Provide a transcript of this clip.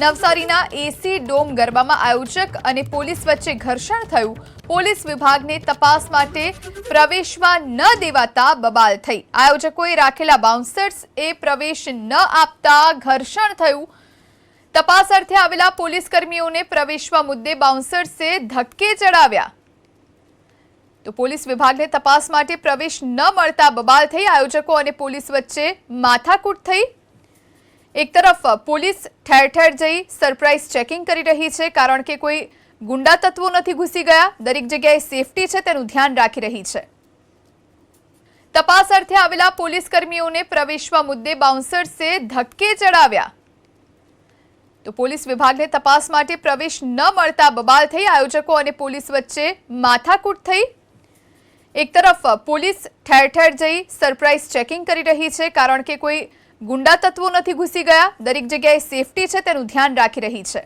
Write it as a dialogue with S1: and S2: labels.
S1: નવસારીના એસી ડોમ ગરબામાં આયોજક અને પોલીસ વચ્ચે ઘર્ષણ થયું। પોલીસ વિભાગને તપાસ માટે પ્રવેશમાં ન દેવાતા બબાલ થઈ। આયોજકોએ રાખેલા બાઉન્સર્સ એ પ્રવેશ ન આપતા ઘર્ષણ થયું। તપાસ અર્થે આવેલા પોલીસ કર્મીઓને પ્રવેશવા મુદ્દે બાઉન્સર્સે ધક્કે ચડાવ્યા। તો પોલીસ વિભાગને તપાસ માટે પ્રવેશ ન મળતા બબાલ થઈ। આયોજકો અને પોલીસ વચ્ચે માથાકૂટ થઈ। एक तरफ पुलिस ठेर ठेर जई सरप्राइज चेकिंग करी रही है, कारण के कोई गुंडा तत्वों नहीं घुसी गया। दरेक जगह सेफ्टी है तेनु ध्यान राखी रही है। तपास अर्थे आवेला पुलिस कर्मीओने प्रवेशवा मुद्दे बाउंसर्से धक्के चढ़ाव्या। तो पुलिस विभाग ने तपास माटे प्रवेश न मळता बबाल थई। आयोजको अने पुलिस वच्चे माथाकूट थई। एक तरफ पुलिस ठेर ठेर जई सरप्राइज चेकिंग करी रही है, कारण के कोई गुंडा तत्वों नहीं घुसी गया। दरेक जगह सेफ्टी है तेनु ध्यान राखी रही है।